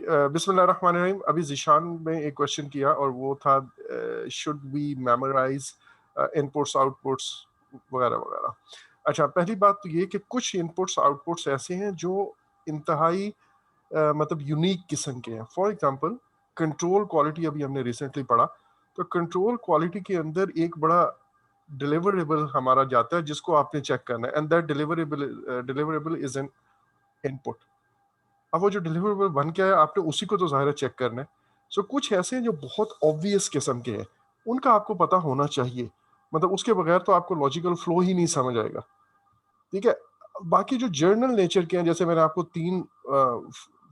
बिस्मिल्लाहिर्रहमानिर्रहीम। अभी ज़ीशान ने एक क्वेश्चन किया और वो था should we memorise inputs outputs वगैरह वगैरह। अच्छा, पहली बात तो ये कि कुछ इनपुट्स आउटपुट्स ऐसे हैं जो इंतहाई मतलब यूनिक किस्म के हैं। फॉर एग्जांपल कंट्रोल क्वालिटी, अभी हमने रिसेंटली पढ़ा, तो कंट्रोल क्वालिटी के अंदर एक बड़ा डिलीवरेबल हमारा जाता है जिसको आपने चेक करना है, and that deliverable is an input. अब वो जो डिलीवरेबल बन के आया, आपने उसी को तो ज़ाहिर है चेक करना है। सो कुछ ऐसे हैं जो बहुत ऑब्वियस किस्म के हैं, उनका आपको पता होना चाहिए, मतलब उसके बगैर तो आपको लॉजिकल फ्लो ही नहीं समझ आएगा। ठीक है, बाकी जो जर्नल नेचर के हैं, जैसे मैंने आपको 3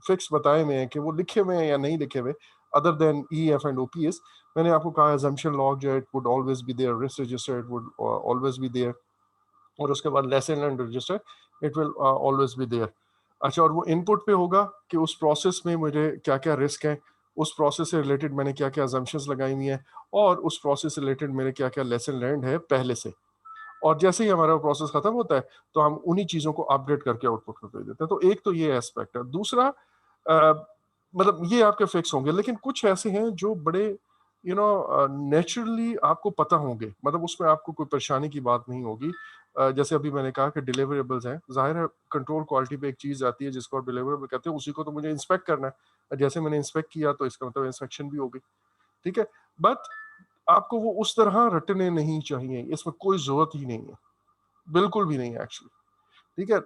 फिक्स बताए हुए हैं कि वो लिखे हुए हैं या नहीं लिखे हुए, other than E F and OPS. मैंने आपको कहा अजम्पशन लॉग जो है it would always be there, risk register it would always be there, और उसके बाद lesson learn register it will always be there. अच्छा, और वो इनपुट पे होगा कि उस प्रोसेस में मुझे क्या क्या रिस्क है, उस प्रोसेस से रिलेटेड मैंने क्या क्या अजम्पशंस लगाई हुई हैं, और उस प्रोसेस से रिलेटेड मेरे क्या क्या लेसन लर्न है पहले से। और जैसे ही हमारा प्रोसेस खत्म होता है तो हम उन्हीं चीज़ों को अपडेट करके आउटपुट में भेज देते हैं। तो एक तो ये एस्पेक्ट है। दूसरा मतलब ये आपके फिक्स होंगे, लेकिन कुछ ऐसे हैं जो बड़े नेचुरली आपको पता होंगे, मतलब उसमें आपको कोई परेशानी की बात नहीं होगी। जैसे अभी मैंने कहा कि डिलीवरेबल्स हैं, जाहिर है कंट्रोल क्वालिटी पे एक चीज़ आती है जिसको डिलीवरेबल कहते हैं, उसी को तो मुझे इंस्पेक्ट करना है। जैसे मैंने इंस्पेक्ट किया तो इसका मतलब इंस्पेक्शन भी होगी। ठीक है, बट आपको वो उस तरह रटने नहीं चाहिए, इसमें कोई जरूरत ही नहीं है, बिल्कुल भी नहीं है एक्चुअली। ठीक है,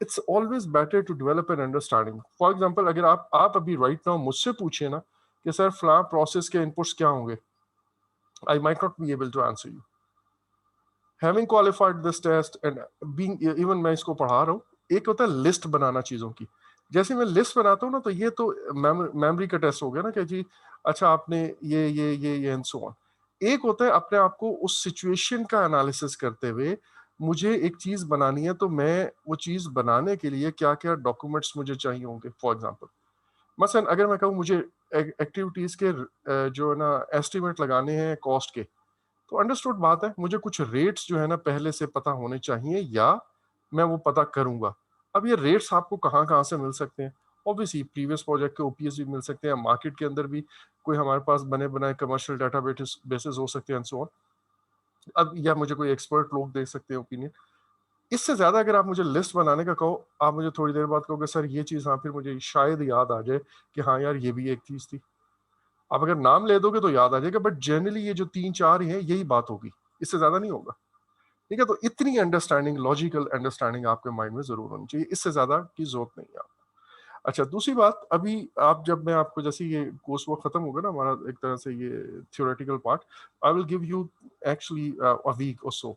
it's always better to develop an understanding. For example, अगर आप अभी राइट नाउ मुझसे पूछे ना कि सर फलां प्रोसेस के इनपुट्स क्या होंगे, I might not be able to answer you. Having qualified this test and being, even मैं इसको पढ़ा रहा हूँ, एक होता है लिस्ट बनाना चीज़ों की। जैसे मैं लिस्ट बनाता हूँ ना, तो ये तो मेमोरी का टेस्ट हो गया ना कि जी अच्छा आपने ये एंड सो ऑन। एक होता है अपने आप को उस सिचुएशन का एनालिसिस करते हुए, मुझे एक चीज़ बनानी है तो मैं वो चीज़ बनाने के लिए क्या क्या डॉक्यूमेंट्स मुझे चाहिए होंगे। फॉर एग्जाम्पल, मसलन अगर मैं कहूँ मुझे एक्टिविटीज़ के जो है ना एस्टिमेट लगाने हैं कॉस्ट के, तो अंडरस्टूड बात है, मुझे कुछ रेट्स जो है ना पहले से पता होने चाहिए, या मैं वो पता करूंगा। अब ये रेट्स आपको कहाँ कहाँ से मिल सकते हैं? ऑब्वियसली प्रीवियस प्रोजेक्ट के ओपीएस भी मिल सकते हैं, मार्केट के अंदर भी कोई हमारे पास बने बनाए कमर्शियल डाटा बेसिस हो सकते हैं एंड सो ऑन। अब या मुझे कोई एक्सपर्ट लोग दे सकते हैं ओपिनियन। इससे ज्यादा अगर आप मुझे लिस्ट बनाने का कहो, आप मुझे थोड़ी देर बाद कहोगे सर ये चीज़, हाँ फिर मुझे शायद याद आ जाए कि हाँ यार ये भी एक चीज़ थी। आप अगर नाम ले दोगे तो याद आ जाएगा, बट जनरली ये जो 3-4 हैं यही बात होगी, इससे ज्यादा नहीं होगा। ठीक है, तो इतनी अंडरस्टैंडिंग, लॉजिकल अंडरस्टैंडिंग आपके माइंड में जरूर होनी चाहिए, इससे ज्यादा की जरूरत नहीं है आपको। अच्छा, दूसरी बात, अभी आप जब मैं आपको, जैसे ये कोर्स वर्क खत्म होगा ना हमारा एक तरह से ये theoretical part, I will give you actually a week or so,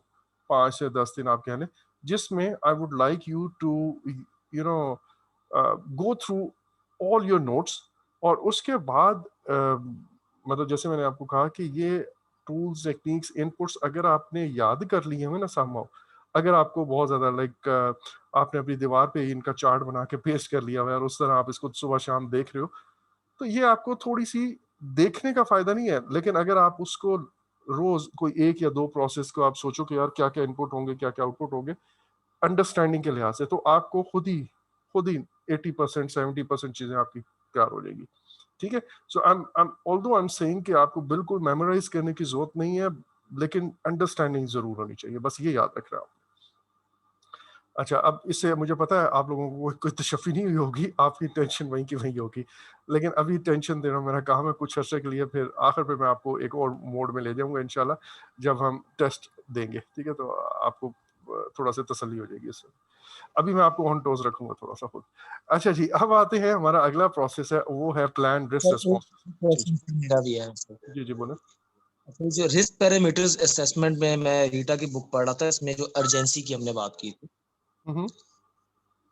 5 से 10 दिन आप कह लें, जिसमें I would like you to go through all your notes. और उसके बाद मतलब जैसे मैंने आपको कहा कि ये टूल्स, टेक्निक्स, इनपुट्स अगर आपने याद कर लिए हैं ना समहाउ, अगर आपको बहुत ज्यादा लाइक आपने अपनी दीवार पे इनका चार्ट बना के पेस्ट कर लिया हुआ है और उस तरह आप इसको सुबह शाम देख रहे हो, तो ये आपको थोड़ी सी देखने का फायदा नहीं है। लेकिन अगर आप उसको रोज कोई 1 या 2 प्रोसेस को आप सोचो कि यार क्या क्या इनपुट होंगे, क्या क्या आउटपुट होंगे, अंडरस्टैंडिंग के लिहाज से, तो आपको खुद ही 80% 70% चीजें आपकी तैयार हो जाएगी। ठीक है, सो ऑल्दो आई एम सेइंग कि आपको बिल्कुल मेमोराइज करने की जरूरत नहीं है, लेकिन अंडरस्टैंडिंग जरूर होनी चाहिए, बस ये याद रख रहा हूं। अच्छा, अब इससे मुझे पता है आप लोगों को कोई तशफ़ी नहीं हुई होगी, आपकी टेंशन वहीं की वहीं होगी, लेकिन अभी टेंशन देना मेरा काम है कुछ अर्से के लिए, फिर आखिर पे मैं आपको एक और मोड में ले जाऊंगा इंशाल्लाह, जब हम टेस्ट देंगे। ठीक है, तो आपको थोड़ा सा तसल्ली हो जाएगी इससे। अभी मैं आपको ऑन टोज रखूंगा थोड़ा सा खुद। अच्छा जी, अब आते हैं, हमारा अगला प्रोसेस है वो है प्लान रिस्क रिस्पॉन्स। जी जी मेरा भी है। जी जी, बोले। जो रिस्क पैरामीटर्स असेसमेंट में मैं रीटा की बुक पढ़ रहा था, इसमें जो अर्जेंसी की हमने बात की थी,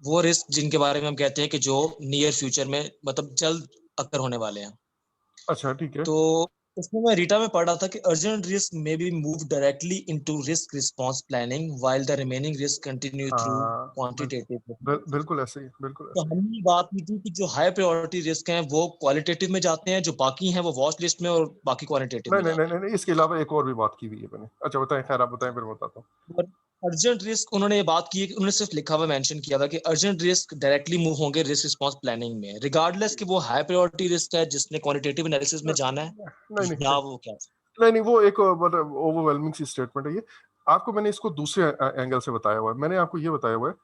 वो रिस्क जिनके बारे में हम कहते हैं कि जो नियर फ्यूचर में मतलब जल्द अक्कर होने वाले हैं। अच्छा, ठीक है। तो उसमें मैं रीटा में पढ़ रहा था कि urgent risk may be move directly into risk response planning while the remaining risk continue through हाँ, क्वांटिटेटिव। बिल्कुल ऐसे ही, बिल्कुल तो ऐसे ही। हमने बात की थी कि जो हाई प्रायोरिटी रिस्क हैं वो क्वालिटेटिव में जाते हैं, जो बाकी हैं वो वॉच लिस्ट में, और बाकी क्वालिटेटिव नहीं में नहीं नहीं जाते नहीं नहीं, इसके अलावा एक और भी बात की हुई है मैंने। अच्छा बताएं, खैर आप बताएं फिर मैं बताता हूँ। हैं। अर्जेंट रिस्क उन्होंने ये बात की है कि उन्होंने सिर्फ लिखा हुआ मेंशन किया था कि अर्जेंट रिस्क डायरेक्टली मूव होंगे रिस्क रिस्पांस प्लानिंग में, रिगार्डलेस कि वो हाई प्रायोरिटी रिस्क है जिसने क्वांटिटेटिव एनालिसिस में जाना है नहीं नहीं या नहीं वो क्या। नहीं नहीं, वो एक मतलब ओवरवेलमिंग सी स्टेटमेंट है ये। आपको मैंने इसको दूसरे एंगल से बताया हुआ है। मैंने आपको ये बताया हुआ है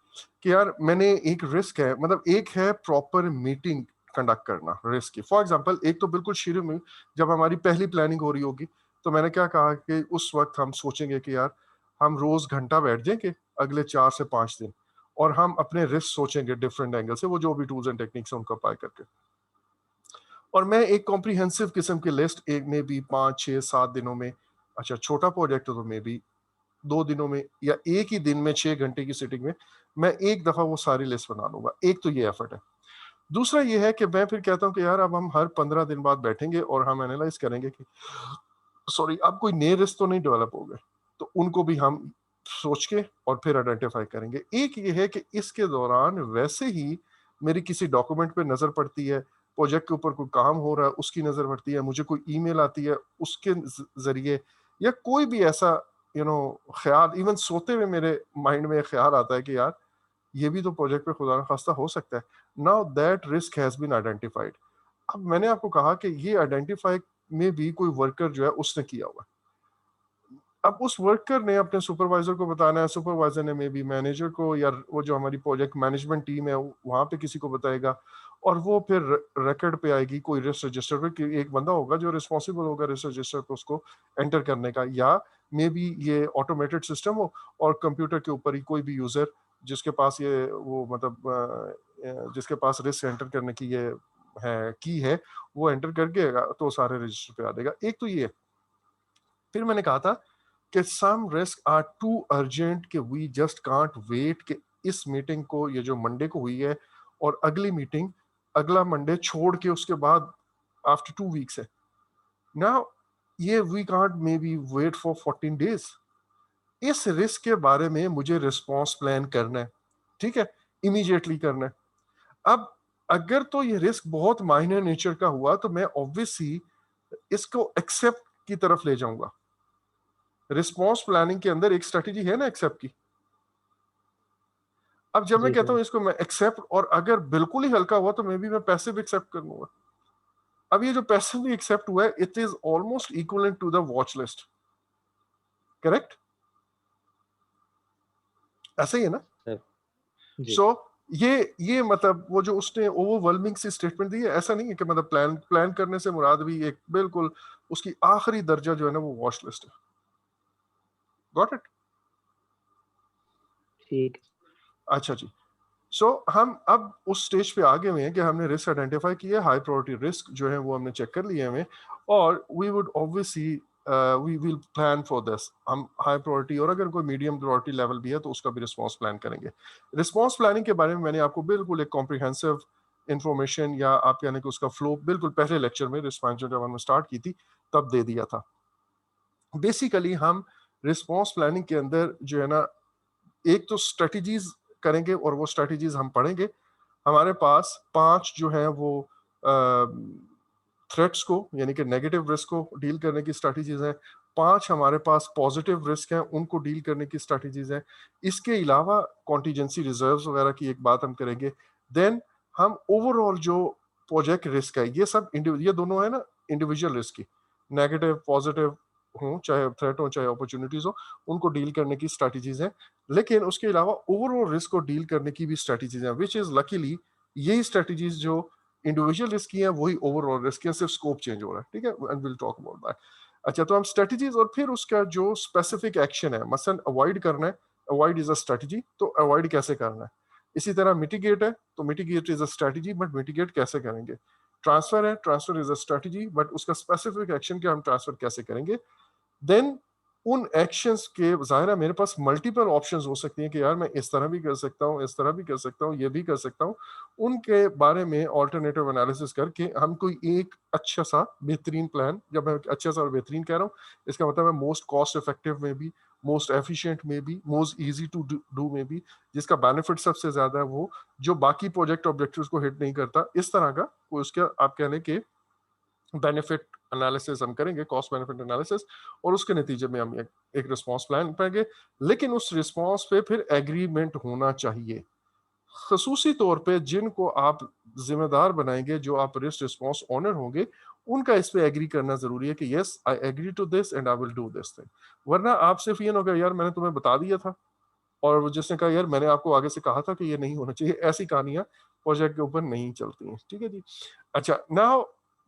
कि यार मैंने एक रिस्क है, मतलब एक है प्रॉपर मीटिंग कंडक्ट करना रिस्क की। फॉर एग्जांपल एक तो बिल्कुल शुरू में जब हमारी पहली प्लानिंग हो रही होगी, तो मैंने क्या कहा कि उस वक्त हम सोचेंगे कि यार हम रोज घंटा बैठ जाएंगे अगले 4 से 5 दिन, और हम अपने रिस्क सोचेंगे डिफरेंट एंगल से, वो जो भी टूल्स एंड टेक्निक्स है उनको अप्लाई करके। और मैं एक कॉम्प्रिहेंसिव किस्म की लिस्ट एक में भी 5 6 7 दिनों में, अच्छा छोटा प्रोजेक्ट तो मे बी 2 दिनों में या एक ही दिन में 6 घंटे की सिटिंग में मैं एक दफा वो सारी लिस्ट बना लूंगा। एक तो ये एफर्ट है। दूसरा ये है कि मैं फिर कहता हूँ कि यार अब हम हर 15 दिन बाद बैठेंगे और हम एनालाइज करेंगे कि सॉरी अब कोई नए रिस्क तो नहीं डेवलप हो गए, तो उनको भी हम सोच के और फिर आइडेंटिफाई करेंगे। एक ये है कि इसके दौरान वैसे ही मेरी किसी डॉक्यूमेंट पे नजर पड़ती है, प्रोजेक्ट के ऊपर कोई काम हो रहा है उसकी नजर पड़ती है, मुझे कोई ईमेल आती है उसके जरिए, या कोई भी ऐसा ख्याल, इवन सोते हुए मेरे माइंड में ख्याल आता है कि यार ये भी तो प्रोजेक्ट पे खुदा ना खास्ता हो सकता है। Now that risk has been identified. अब मैंने आपको कहा कि ये आइडेंटिफाई में भी कोई वर्कर जो है उसने किया हुआ है। अब उस वर्कर ने अपने सुपरवाइजर को बताना है, सुपरवाइजर ने मे बी मैनेजर को, या वो जो हमारी प्रोजेक्ट मैनेजमेंट टीम है वहां पे किसी को बताएगा, और वो फिर रिकॉर्ड पे आएगी कोई रिस्क रजिस्टर पे कि एक बंदा होगा जो रिस्पॉन्सिबल होगा रिस्क रजिस्टर पे उसको एंटर करने का, या मे बी ये ऑटोमेटेड सिस्टम हो और कंप्यूटर के ऊपर ही कोई भी यूजर जिसके पास ये वो मतलब जिसके पास रिस्क एंटर करने की ये है की है, वो एंटर करके तो सारे रजिस्टर पे आ जाएगा। एक तो ये। फिर मैंने कहा था कि some risk are too urgent कि वी जस्ट कांट वेट कि इस मीटिंग को, ये जो मंडे को हुई है, और अगली मीटिंग अगला मंडे छोड़ के उसके बाद आफ्टर 2 वीक्स है ना, ये we can't maybe wait for 14 days. इस रिस्क के बारे में मुझे रिस्पॉन्स प्लान करना है, ठीक है, इमीडिएटली करना है। अब अगर तो ये रिस्क बहुत माइनर नेचर का हुआ तो मैं ऑब्वियसली इसको एक्सेप्ट की तरफ ले जाऊंगा। रिस्पॉन्स प्लानिंग के अंदर एक स्ट्रेटेजी है ना एक्सेप्ट की। अब जब मैं जी कहता सर। हूं इसको मैं एक्सेप्ट, और अगर बिल्कुल ही हल्का हुआ तो मे बी मैं पैसिव एक्सेप्ट कर लूंगा। अब ये जो पैसिव एक्सेप्ट हुआ है it is almost equivalent to the watch list, correct? ऐसा ही है ना? सर जी। सो ये मतलब वो जो उसने ओवरवेलमिंग सी स्टेटमेंट दी है, ऐसा नहीं है कि मतलब प्लान प्लान करने से मुराद भी एक बिल्कुल उसकी आखिरी दर्जा जो है ना वो वॉच लिस्ट है। Got it? ठीक। अच्छा जी। सो हम अब उस स्टेज पे आ गए हुए हैं कि हमने रिस्क आइडेंटिफाई किया, हाई प्रायोरिटी रिस्क जो है वो हमने चेक कर लिए हमें, और we would obviously we will plan for this. हम हाई प्रायोरिटी और अगर कोई मीडियम प्रायोरिटी लेवल भी है तो उसका भी रिस्पॉन्स प्लान करेंगे। रिस्पॉन्स प्लानिंग के बारे में मैंने आपको बिल्कुल एक कॉम्प्रिहेंसिव इंफॉर्मेशन, या आप यानी कि उसका फ्लो बिल्कुल पहले लेक्चर में रिस्पॉन्स जब हमने स्टार्ट की थी तब दे दिया था। बेसिकली हम रिस्पॉन्स प्लानिंग के अंदर जो है ना एक तो स्ट्रेटजीज करेंगे, और वो स्ट्रेटजीज हम पढ़ेंगे। हमारे पास 5 जो है वो थ्रेट्स को यानी कि नेगेटिव रिस्क को डील करने की स्ट्रेटजीज हैं। 5 हमारे पास पॉजिटिव रिस्क हैं उनको डील करने की स्ट्रेटजीज हैं। इसके अलावा कॉन्टीजेंसी रिजर्व्स वगैरह की एक बात हम करेंगे। देन हम ओवरऑल जो प्रोजेक्ट रिस्क है, ये सब ये दोनों है ना इंडिविजुअल रिस्क की, नेगेटिव पॉजिटिव हो चाहे थ्रेट हो चाहे अपॉर्चुनिटीज हो, उनको डील करने की स्ट्रेटजीज हैं। लेकिन उसके अलावा ओवरऑल रिस्क को डील करने की भी स्ट्रेटजीज हैं, विच इज लकीली यही स्ट्रेटजीज जो इंडिविजुअल रिस्क की है वही ओवरऑल रिस्क की है, सिर्फ स्कोप चेंज हो रहा है, ठीक है, and will talk about that. अच्छा, तो हम स्ट्रेटजीज और फिर उसका जो स्पेसिफिक एक्शन है, मसलन अवॉइड करना है, अवॉइड इज अ स्ट्रेटजी, तो अवॉइड कैसे करना है। इसी तरह मिटिगेट है, तो mitigate is a strategy, but mitigate कैसे करेंगे। ट्रांसफर है, transfer is a strategy, but उसका स्पेसिफिक एक्शन क्या हम ट्रांसफर कैसे करेंगे। देन उन एक्शंस के ज़ाहिर है मेरे पास मल्टीपल ऑप्शंस हो सकती हैं कि यार मैं इस तरह भी कर सकता हूँ, इस तरह भी कर सकता हूँ, ये भी कर सकता हूँ। उनके बारे में ऑल्टरनेटिव एनालिसिस करके हम कोई एक अच्छा सा बेहतरीन प्लान, जब मैं अच्छा सा और बेहतरीन कह रहा हूँ इसका मतलब है मोस्ट कॉस्ट इफेक्टिव में भी, मोस्ट एफिशिएंट में भी, मोस्ट इजी टू डू में भी, जिसका बेनिफिट सबसे ज़्यादा है, वो जो बाकी प्रोजेक्ट ऑब्जेक्टिव्स को हिट नहीं करता, इस तरह का कोई उसका आप कह लें कि बेनिफिट एनालिसिस हम करेंगे, कॉस्ट बेनिफिट एनालिसिस, और उसके नतीजे में हम एक रिस्पॉन्स प्लान पाएंगे। लेकिन उस रिस्पॉन्स पे फिर एग्रीमेंट होना चाहिए, खसूसी तौर पे जिनको आप जिम्मेदार बनाएंगे, जो आप रिस्क रिस्पॉन्स ओनर होंगे, उनका इस पे एग्री करना जरूरी है कि yes I agree to this and I will do this thing. वरना आप सिर्फ ये ना हो यार मैंने तुम्हें बता दिया था, और वो जिसने कहा यार मैंने आपको आगे से कहा था कि ये नहीं होना चाहिए, ऐसी कहानियां प्रोजेक्ट के ऊपर नहीं चलती हैं। ठीक है जी। अच्छा, नाउ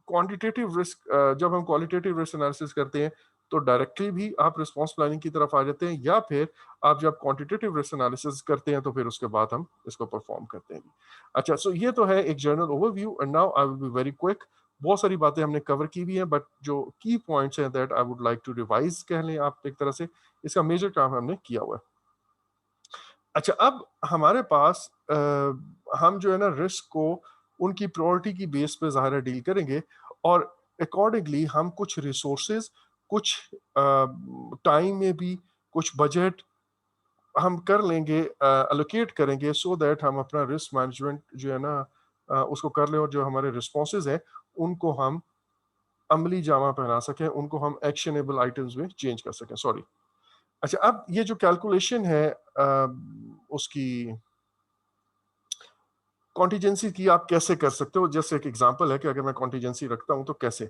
क्वांटिटेटिव रिस्क, जब हम क्वालिटेटिव रिस्क एनालिसिस करते हैं तो डायरेक्टली भी आप रिस्पांस प्लानिंग की तरफ आ जाते हैं, या फिर आप जब क्वांटिटेटिव रिस्क एनालिसिस करते हैं तो फिर उसके बाद हम इसको परफॉर्म करते हैं। अच्छा, सो ये तो है एक general overview, and now I will be very quick. बहुत सारी बातें हमने कवर की हुई हैं, बट जो की पॉइंट्स हैं that I would like to revise कह लें आप एक तरह से, इसका मेजर काम हमने किया हुआ है। अच्छा, अब हमारे पास हम जो है ना रिस्क को उनकी प्रायोरिटी की बेस पे ज़ाहिर है डील करेंगे, और अकॉर्डिंगली हम कुछ रिसोर्सेज, कुछ टाइम में भी कुछ बजट हम कर लेंगे, अलोकेट करेंगे, सो दैट हम अपना रिस्क मैनेजमेंट जो है ना उसको कर लें, और जो हमारे रिस्पॉन्सेज हैं उनको हम अमली जामा पहना सकें, उनको हम एक्शनेबल आइटम्स में चेंज कर सकें। सॉरी। अच्छा, अब ये जो कैलकुलेशन है उसकी कॉन्टीजेंसी की, आप कैसे कर सकते हो? जैसे एक एग्जांपल है कि अगर मैं कॉन्टीजेंसी रखता हूं तो कैसे।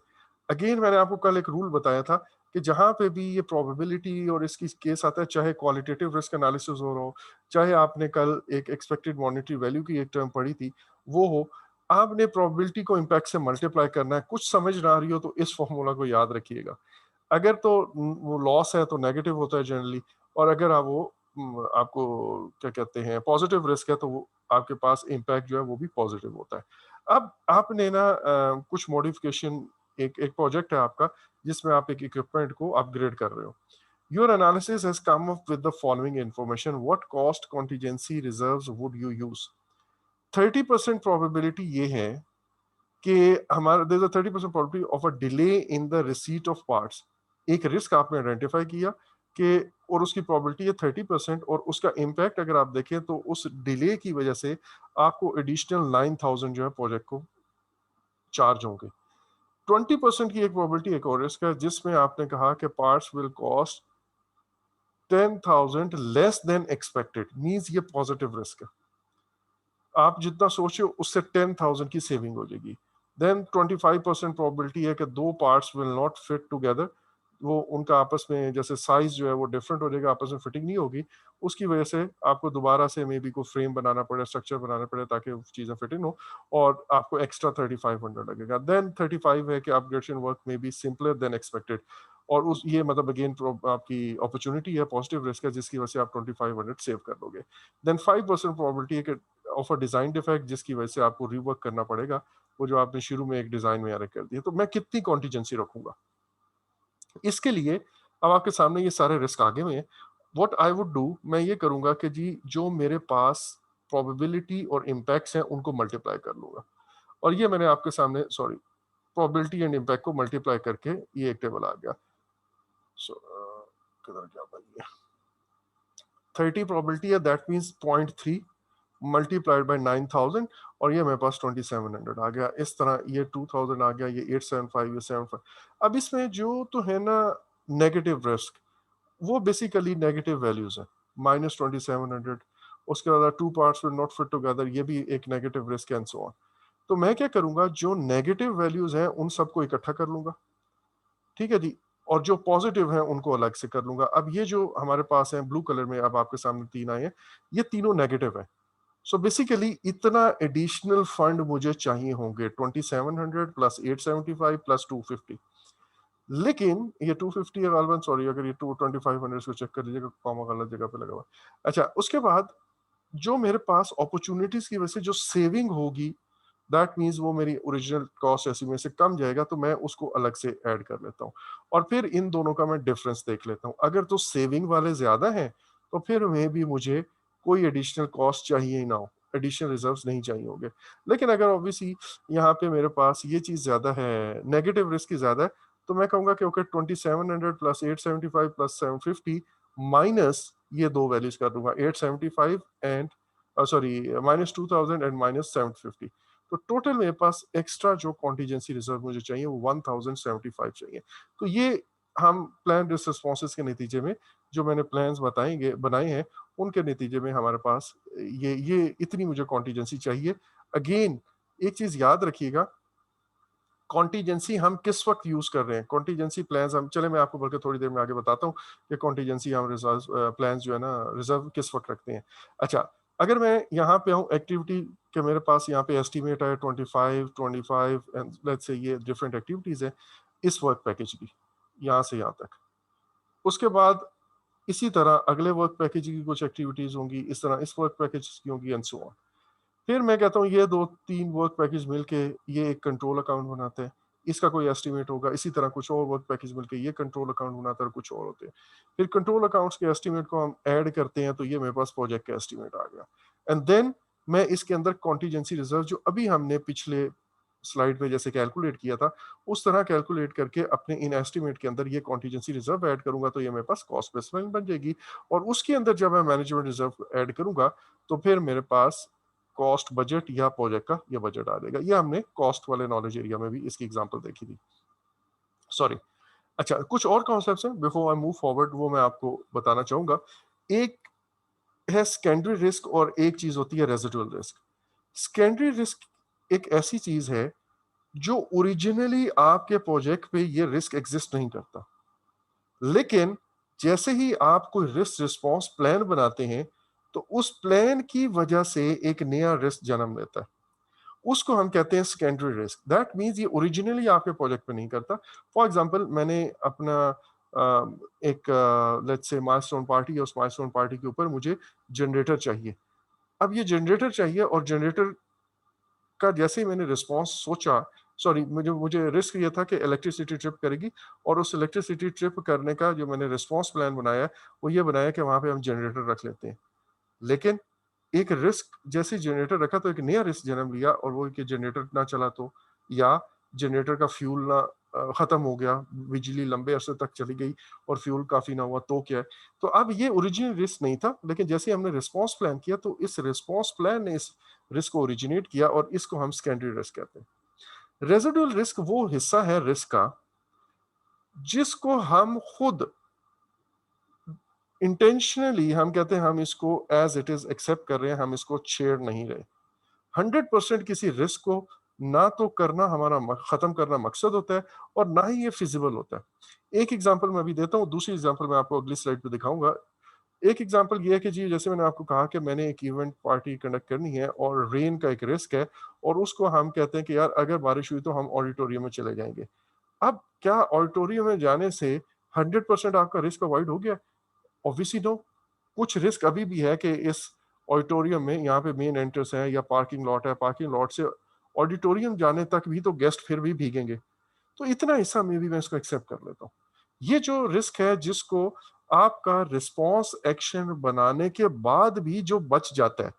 अगेन मैंने आपको कल एक रूल बताया था कि जहां पे भी ये प्रोबेबिलिटी और इसकी केस आता है, चाहे क्वालिटेटिव रिस्क एनालिसिस हो रहा हो, चाहे आपने कल एक एक्सपेक्टेड मॉनेटरी वैल्यू की एक टर्म पढ़ी थी वो हो, आपने प्रोबेबिलिटी को इम्पैक्ट से मल्टीप्लाई करना है। कुछ समझ ना आ रही हो तो इस फॉर्मूला को याद रखिएगा। अगर तो वो लॉस है तो नेगेटिव होता है जनरली, और अगर आप वो आपको क्या कहते हैं पॉजिटिव रिस्क है तो वो आपके पास इम्पैक्ट जो है वो भी पॉजिटिव होता है। अब आपने ना कुछ मॉडिफिकेशन, एक एक प्रोजेक्ट है आपका जिसमें आप एक इक्विपमेंट को अपग्रेड कर रहे हो। Your analysis has come up with the following information, what cost contingency reserves would you use. 30% probability ये है कि हमारा there is a 30% probability of a delay in the receipt of parts. एक risk आपने identify किया कि, और उसकी प्रोबेबिलिटी है 30%, और उसका इम्पैक्ट अगर आप देखें तो उस डिले की वजह से आपको एडिशनल 9,000 जो है प्रोजेक्ट को चार्ज होंगे। 20% की एक प्रोबेबिलिटी एक और रिस्क है जिसमें आपने कहा कि parts will cost 10,000 less than expected, means ये पॉजिटिव रिस्क है। आप जितना सोचे उससे 10,000 की सेविंग हो जाएगी। देन 25% प्रोबेबिलिटी है कि दो parts will not fit together, वो उनका आपस में जैसे साइज जो है वो डिफरेंट हो जाएगा, आपस में फिटिंग नहीं होगी, उसकी वजह से आपको दोबारा से मे बी कोई फ्रेम बनाना पड़े, स्ट्रक्चर बनाना पड़े ताकि चीज़ें फिट इन हो, और आपको एक्स्ट्रा 3500 लगेगा। देन 35 है कि अपग्रेडेशन वर्क में बी सिंपलर देन एक्सपेक्टेड, और उस ये मतलब अगेन आपकी अपॉर्चुनिटी है, पॉजिटिव रिस्क है जिसकी वजह से आप 2500 सेव कर लोगे। देन 5% प्रोबेबिलिटी है कि ऑफ अ डिजाइन डिफेक्ट जिसकी वजह से आपको रीवर्क करना पड़ेगा वो जो आपने शुरू में एक डिजाइन में एरर कर दिया। तो मैं कितनी कॉन्टीजेंसी रखूंगा इसके लिए? अब आपके सामने ये सारे रिस्क आगे हुए हैं। व्हाट आई वुड डू, मैं ये करूंगा कि जी जो मेरे पास प्रोबेबिलिटी और इम्पैक्ट्स हैं उनको मल्टीप्लाई कर लूंगा, और ये मैंने आपके सामने, सॉरी, प्रोबेबिलिटी एंड इम्पैक्ट को मल्टीप्लाई करके ये एक टेबल आ गया। सो किधर गया भाई ये? 30 प्रोबेबिलिटी है, दैट मींस 0.3 मल्टीप्लाइड बाय 9,000, और ये मेरे पास 2700 आ गया। इस तरह ये 2000 आ गया, ये 875, ये 75। अब इसमें जो तो है ना नेगेटिव रिस्क, वो बेसिकली नेगेटिव वैल्यूज है, -2700। उसके बाद two parts will not fit together, ये भी एक negative risk and so on. तो मैं क्या करूंगा, जो नेगेटिव वैल्यूज हैं उन सबको इकट्ठा कर लूंगा, ठीक है जी, और जो पॉजिटिव हैं उनको अलग से कर लूंगा। अब ये जो हमारे पास है ब्लू कलर में, अब आपके सामने तीन आए हैं, ये तीनों नेगेटिव है। सो बेसिकली इतना एडिशनल फंड मुझे चाहिए होंगे, 2700 प्लस 875 प्लस 250। लेकिन ये 250 है गालबन, सॉरी अगर ये 2500 इसको चेक कर लीजिएगा, कॉमा गलत जगह पे लगा हुआ है। अच्छा, उसके बाद जो मेरे पास अपॉर्चुनिटीज की वजह से जो सेविंग होगी, दैट मीन्स वो मेरी ओरिजिनल कॉस्ट ऐसी में से कम जाएगा, तो मैं उसको अलग से ऐड कर लेता हूँ, और फिर इन दोनों का मैं डिफरेंस देख लेता हूँ। अगर तो सेविंग वाले ज्यादा हैं तो फिर में भी मुझे कोई एडिशनल कॉस्ट चाहिए ही ना हो, एडिशनल रिजर्व्स नहीं चाहिए होंगे। लेकिन अगर ऑब्वियसली यहाँ पे मेरे पास ये चीज ज्यादा है, नेगेटिव रिस्क ही ज्यादा है, तो मैं कहूंगा कि ओके 2700 प्लस 875 प्लस 750 माइनस ये दो वैल्यूज कर दूंगा, 875 एंड सॉरी -2000 एंड -750। तो टोटल मेरे पास एक्स्ट्रा जो कॉन्टीजेंसी रिजर्व मुझे चाहिए वो 1075 चाहिए। तो ये हम प्लान रिस्क रिस्पॉन्सेज के नतीजे में जो मैंने प्लान्स बताएंगे बनाए हैं उनके नतीजे में हमारे पास ये इतनी मुझे कॉन्टीजेंसी चाहिए। अगेन एक चीज याद रखिएगा, कॉन्टीजेंसी हम किस वक्त यूज कर रहे हैं, कॉन्टीजेंसी प्लान्स हम, चले मैं आपको बल्कि थोड़ी देर में आगे बताता हूँ कि कॉन्टीजेंसी हम रिजर्व प्लान्स जो है ना रिजर्व किस वक्त रखते हैं। अच्छा, अगर मैं यहाँ पे हूँ एक्टिविटी के मेरे पास यहाँ पे एस्टिमेट है 25 एंड लेट्स से ये डिफरेंट एक्टिविटीज है इस वर्क पैकेज की यहाँ से यहाँ तक। उसके बाद इसी तरह अगले वर्क पैकेज की कुछ एक्टिविटीज होंगी, इस तरह इस वर्क पैकेज की होंगी एंड सो ऑन। फिर मैं कहता हूँ ये 2-3 वर्क पैकेज मिलके ये एक कंट्रोल अकाउंट बनाते हैं, इसका कोई एस्टिमेट होगा। इसी तरह कुछ और वर्क पैकेज मिलके ये कंट्रोल अकाउंट बनाता है और कुछ और होते हैं। फिर कंट्रोल अकाउंट्स के एस्टिमेट को हम ऐड करते हैं तो ये मेरे पास प्रोजेक्ट का एस्टिमेट आ गया। एंड देन मैं इसके अंदर कॉन्टीजेंसी रिजर्व जो अभी हमने पिछले स्लाइड में जैसे कैलकुलेट किया था उस तरह कैलकुलेट करके अपने इन एस्टिमेट के अंदर ये कॉन्टीजेंसी रिजर्व ऐड करूंगा तो ये मेरे पास कॉस्ट बेस लाइन बन जाएगी। और उसके अंदर जब मैं मैनेजमेंट रिजर्व ऐड करूंगा तो फिर मेरे पास कॉस्ट बजट या प्रोजेक्ट का ये बजट आ जाएगा। ये हमने कॉस्ट वाले नॉलेज एरिया में भी इसकी एग्जांपल देखी थी। सॉरी। अच्छा, कुछ और कॉन्सेप्ट्स हैं बिफोर आई मूव फॉरवर्ड, वो मैं आपको बताना चाहूंगा। एक है सेकेंडरी रिस्क और एक चीज होती है रेजिडुअल रिस्क। सेकेंडरी रिस्क एक ऐसी चीज है जो ओरिजिनली आपके प्रोजेक्ट पे ये रिस्क एग्जिस्ट नहीं करता, लेकिन जैसे ही आप कोई रिस्क रिस्पॉन्स प्लान बनाते हैं तो उस प्लान की वजह से एक नया रिस्क जन्म लेता है, उसको हम कहते हैं सेकेंडरी रिस्क। दैट मींस ये ओरिजिनली आपके प्रोजेक्ट पे नहीं करता। फॉर एग्जांपल मैंने अपना एक लेट्स से माइलस्टोन पार्टी है, उस माइलस्टोन पार्टी के ऊपर मुझे जनरेटर चाहिए। अब ये जनरेटर चाहिए और जनरेटर का जैसे ही मैंने रिस्पॉन्स सोचा, सॉरी मुझे मुझे रिस्क ये था कि इलेक्ट्रिसिटी ट्रिप करेगी और उस इलेक्ट्रिसिटी ट्रिप करने का जो मैंने रिस्पॉन्स प्लान बनाया वो ये बनाया कि वहां पे हम जनरेटर रख लेते हैं। लेकिन एक रिस्क जैसे जनरेटर रखा तो एक नया रिस्क जन्म लिया और वो कि जनरेटर ना चला तो, या जनरेटर का फ्यूल ना खत्म हो गया, बिजली लंबे अरसे तक चली गई और फ्यूल काफी ना हुआ तो क्या है। तो अब ये ओरिजिनल रिस्क नहीं था, लेकिन जैसे हमने रिस्पॉन्स प्लान किया तो इस रिस्पॉन्स प्लान ने इस रिस्क को ओरिजिनेट किया और इसको हम सेकेंडरी रिस्क कहते हैं। रेजिडुअल रिस्क वो हिस्सा है रिस्क का जिसको हम खुद इंटेंशनली हम कहते हैं हम इसको एज इट इज एक्सेप्ट कर रहे हैं, हम इसको छेड़ नहीं रहे। 100% किसी रिस्क को ना तो करना हमारा खत्म करना मकसद होता है और ना ही ये फिजिबल होता है। एक एग्जांपल मैं अभी देता हूँ, दूसरी एग्जांपल मैं आपको अगली स्लाइड पे दिखाऊंगा। एक एग्जांपल ये है कि जी जैसे मैंने आपको कहा कि मैंने एक इवेंट पार्टी कंडक्ट करनी है और रेन का एक रिस्क है और उसको हम कहते हैं कि यार अगर बारिश हुई तो हम ऑडिटोरियम में चले जाएंगे। अब क्या ऑडिटोरियम में जाने से 100% आपका रिस्क अवॉइड हो गया? Obviously no. कुछ रिस्क अभी भी है कि इस ऑडिटोरियम में यहाँ पे मेन एंट्रेंस है या पार्किंग लॉट है, पार्किंग लॉट से ऑडिटोरियम जाने तक भी तो गेस्ट फिर भी भीगेंगे। तो इतना हिस्सा में भी मैं इसको एक्सेप्ट कर लेता हूँ। ये जो रिस्क है जिसको आपका रिस्पॉन्स एक्शन बनाने के बाद भी जो बच जाता है,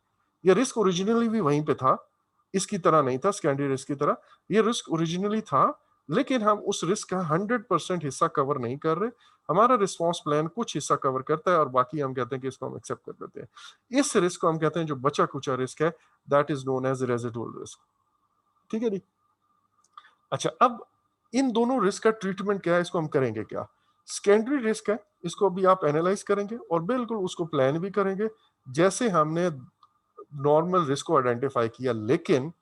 ये रिस्क ओरिजिनली भी वहीं पे था, इसकी तरह नहीं था सेकेंडरी रिस्क की तरह। ये रिस्क ओरिजिनली था लेकिन हम उस रिस्क का 100% हिस्सा कवर नहीं कर रहे। हमारा रिस्पॉन्स प्लान कुछ हिस्सा कवर करता है और बाकी हम कहते हैं कि इसको हम एक्सेप्ट कर लेते हैं। इस रिस्क को हम कहते हैं जो बचा कुचा रिस्क है, that is known as residual risk. ठीक है जी। अच्छा, अब इन दोनों रिस्क का ट्रीटमेंट क्या है, इसको हम करेंगे क्या? सेकेंडरी रिस्क है, इसको भी आप एनालाइज करेंगे और बिल्कुल उसको प्लान भी करेंगे जैसे हमने नॉर्मल रिस्क को आइडेंटिफाई किया, लेकिन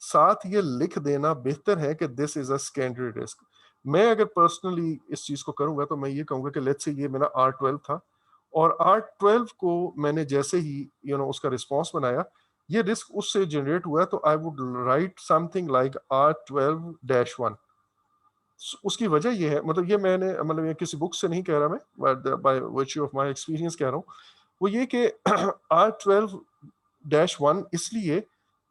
साथ ये लिख देना बेहतर है कि this is a secondary risk. मैं अगर पर्सनली इस चीज को करूंगा तो मैं ये कहूंगा कि लेट्स से ये मेरा R12 था और R12 को मैंने जैसे ही उसका रिस्पॉन्स बनाया, ये रिस्क उससे जनरेट हुआ, तो I would write something like R12-1। उसकी वजह ये है, मतलब ये मैंने मतलब ये किसी बुक से नहीं कह रहा मैं, but by virtue of my experience कह रहा हूँ। वो ये कि R12-1 इसलिए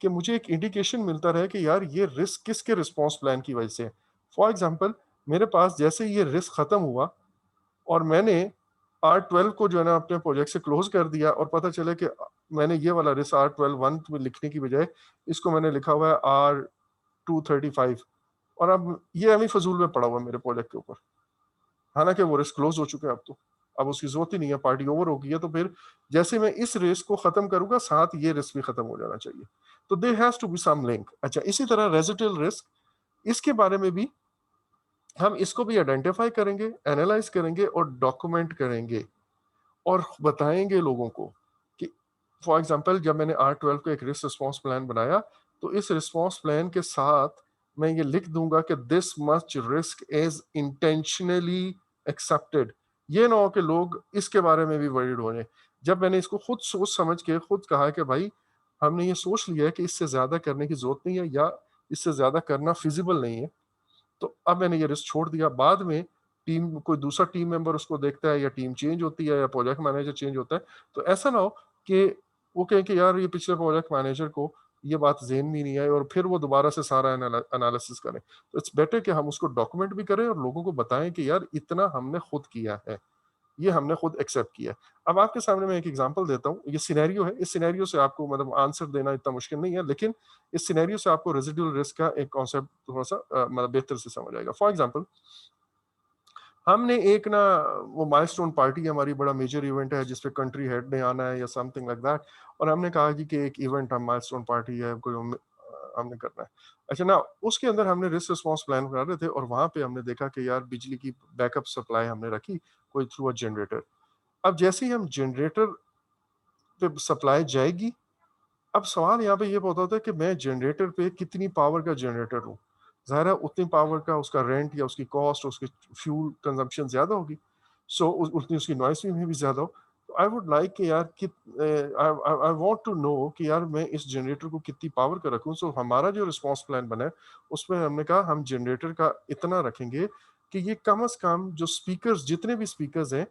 कि मुझे एक इंडिकेशन मिलता रहे कि यार ये रिस्क किसके रिस्पॉन्स प्लान की वजह से है। फॉर एग्जांपल मेरे पास जैसे ये रिस्क खत्म हुआ और मैंने R12 को जो है ना अपने प्रोजेक्ट से क्लोज कर दिया और पता चले कि मैंने ये वाला रिस्क R12-1 में लिखने की बजाय इसको मैंने लिखा हुआ है R235 और अब ये अभी फजूल में पड़ा हुआ है मेरे प्रोजेक्ट के ऊपर, हालांकि वो रिस्क क्लोज हो चुका है अब तो। अब उसकी जरूरत ही नहीं है, पार्टी ओवर हो गई है, तो फिर जैसे मैं इस रिस्क को खत्म करूंगा साथ ये रिस्क भी खत्म हो जाना चाहिए। तो there has to be some link. अच्छा, इसी तरह रेजिडुअल रिस्क, इसके बारे में भी हम इसको भी आइडेंटिफाई करेंगे, एनालाइज करेंगे और डॉक्यूमेंट करेंगे और बताएंगे लोगों को कि फॉर एग्जांपल जब मैंने R12 का एक रिस्क रिस्पॉन्स प्लान बनाया, तो इस रिस्पॉन्स प्लान के साथ मैं ये लिख दूंगा कि this much risk is intentionally accepted. ये ना हो कि लोग इसके बारे में भी वरीड हो जाए। जब मैंने इसको खुद सोच समझ के खुद कहा कि भाई हमने ये सोच लिया है कि इससे ज्यादा करने की जरूरत नहीं है या इससे ज्यादा करना फिजिबल नहीं है, तो अब मैंने ये रिस्क छोड़ दिया। बाद में टीम कोई दूसरा टीम मेंबर उसको देखता है या टीम चेंज होती है या प्रोजेक्ट मैनेजर चेंज होता है, तो ऐसा ना हो कि वो कहें कि यार ये पिछले प्रोजेक्ट मैनेजर को ये बात ज़हन में नहीं आई और फिर वो दोबारा से सारा एनालिसिस करें। तो इट्स बेटर कि हम उसको डॉक्यूमेंट भी करें और लोगों को बताएं कि यार इतना हमने खुद किया है, ये हमने खुद एक्सेप्ट किया है। अब आपके सामने मैं एक एग्जांपल देता हूँ, ये सिनेरियो है, इस सिनेरियो से आपको मतलब आंसर देना इतना मुश्किल नहीं है, लेकिन इस सिनेरियो से आपको रेजिडुअल रिस्क का एक कॉन्सेप्ट थोड़ा सा मतलब बेहतर से समझ आएगा। फॉर एग्जांपल हमने एक ना वो माइलस्टोन पार्टी हमारी बड़ा मेजर इवेंट है जिसपे कंट्री हेड ने आना है या समथिंग लाइक दैट, और हमने कहा कि एक इवेंट हम माइलस्टोन पार्टी है कोई हमने करना है। अच्छा ना, उसके अंदर हमने रिस्क रिस्पॉन्स प्लान बना रहे थे और वहां पे हमने देखा कि यार बिजली की बैकअप सप्लाई हमने रखी कोई थ्रू अ जनरेटर। अब जैसे ही हम जनरेटर पे सप्लाई जाएगी, अब सवाल यहाँ पे ये होता है कि मैं जनरेटर पे कितनी पावर का जनरेटर हूँ। ज़ाहिर है उतनी पावर का उसका रेंट या उसकी कॉस्ट, उसकी फ्यूल कंजम्पशन ज़्यादा होगी। सो उतनी उसकी नॉइस भी ज़्यादा हो। तो आई वुड लाइक कि यार कि आई वांट टू नो कि यार मैं इस जनरेटर को कितनी पावर का रखूँ। सो हमारा जो रिस्पॉन्स प्लान बना है उसमें हमने कहा हम जनरेटर का इतना रखेंगे कि ये कम से कम जो स्पीकर्स जितने भी स्पीकर्स हैं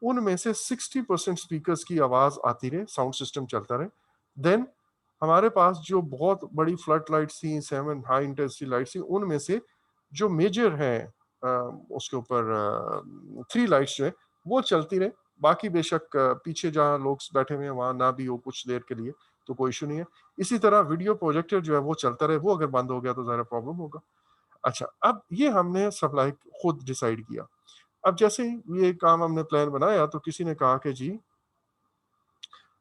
उनमें से 60% स्पीकर्स की आवाज़ आती रहे, साउंड सिस्टम चलता रहे। देन हमारे पास जो बहुत बड़ी फ्लड लाइट्स थी, 7 हाई इंटेंसिटी लाइट्स थी, उनमें से जो मेजर हैं उसके ऊपर 3 लाइट्स जो है वो चलती रहे। बाकी बेशक पीछे जहाँ लोग बैठे हुए हैं वहाँ ना भी हो कुछ देर के लिए तो कोई इशू नहीं है। इसी तरह वीडियो प्रोजेक्टर जो है वो चलता रहे, वो अगर बंद हो गया तो ज़रा प्रॉब्लम होगा। अच्छा, अब ये हमने सप्लाई खुद डिसाइड किया। अब जैसे ही ये काम हमने प्लान बनाया तो किसी ने कहा कि जी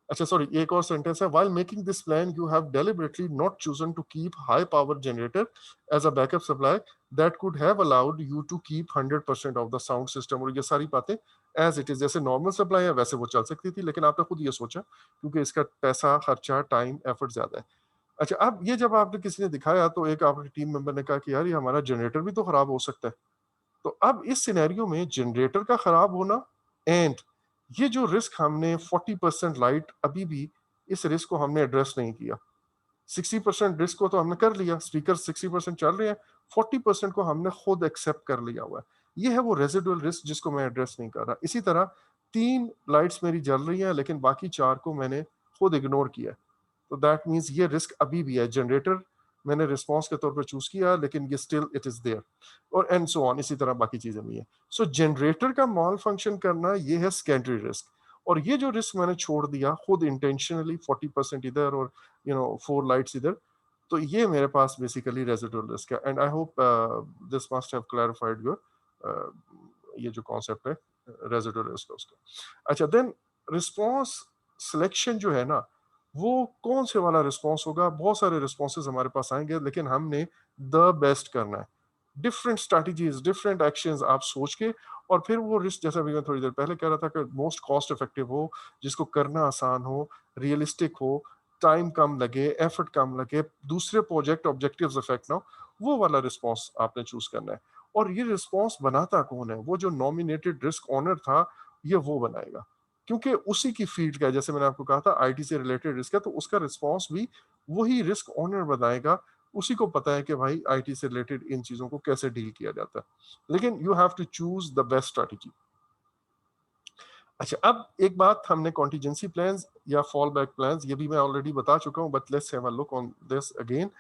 अच्छा सॉरी, एक और सेंटेंस है, while making this plan you have deliberately not chosen to keep high power generator as a backup supply that could have allowed you to keep 100% of the sound system. और ये सारी बातें as it is, जैसे normal supply है वैसे वो चल सकती थी, लेकिन आपने खुद ये सोचा क्योंकि इसका पैसा खर्चा टाइम एफर्ट ज्यादा है। अच्छा, अब ये जब आपने किसी ने दिखाया तो एक आपके टीम मेंबर ने कहा कि यार ये हमारा जनरेटर भी तो खराब हो सकता है। तो अब इस सिनेरियो में जनरेटर का खराब होना एंड ये जो रिस्क हमने 40% लाइट, अभी भी इस रिस्क को हमने एड्रेस नहीं किया। 60% रिस्क को तो हमने कर लिया, स्पीकर 60% चल रहे हैं, 40% को हमने खुद एक्सेप्ट कर लिया हुआ है। ये है वो रेजिडुअल रिस्क जिसको मैं एड्रेस नहीं कर रहा। इसी तरह 3 लाइट्स मेरी जल रही हैं लेकिन बाकी 4 को मैंने खुद इग्नोर किया। तो दैट मीन्स ये रिस्क अभी भी है। जनरेटर मैंने रिस्पॉन्स के तौर पर चूज किया लेकिन ये स्टिल इट इज देयर, और एंड सो ऑन, इसी तरह बाकी चीजें भी है। सो जनरेटर का मॉल फंक्शन करना ये है सेकेंडरी रिस्क। और ये जो रिस्क मैंने छोड़ दिया खुद इंटेंशनली 40% इधर और 4 लाइट्स इधर, तो ये मेरे पास बेसिकली रेजिडुअल रिस्क है। And I hope this must have clarified your ये जो कॉन्सेप्ट है रेजिडुअल रिस्क का उसका। अच्छा, देन रिस्पॉन्स सिलेक्शन जो है ना, वो कौन से वाला रिस्पॉन्स होगा। बहुत सारे रिस्पॉन्सेज हमारे पास आएंगे लेकिन हमने द बेस्ट करना है। डिफरेंट स्ट्रैटेजीज, डिफरेंट एक्शंस आप सोच के, और फिर वो रिस्क जैसा भी मैं थोड़ी देर पहले कह रहा था कि मोस्ट कॉस्ट इफेक्टिव हो, जिसको करना आसान हो, रियलिस्टिक हो, टाइम कम लगे, एफर्ट कम लगे, दूसरे प्रोजेक्ट ऑब्जेक्टिव्स इफेक्ट ना हो, वो वाला रिस्पॉन्स आपने चूज करना है। और ये रिस्पॉन्स बनाता कौन है? वो जो नॉमिनेटेड रिस्क ऑनर था ये वो बनाएगा, क्योंकि उसी की फील्ड का है। जैसे मैंने आपको कहा था आईटी से रिलेटेड रिस्क है, तो उसका रिस्पॉन्स भी वही रिस्क ऑनर बनाएगा। उसी को पता है कि भाई आईटी से रिलेटेड इन चीजों को कैसे डील किया जाता है। लेकिन you have to choose the best strategy. अच्छा, अब एक बात, हमने कॉन्टीजेंसी प्लान्स या फॉल बैक प्लान्स, ये भी मैं ऑलरेडी बता चुका हूं, but let's have a look on this again.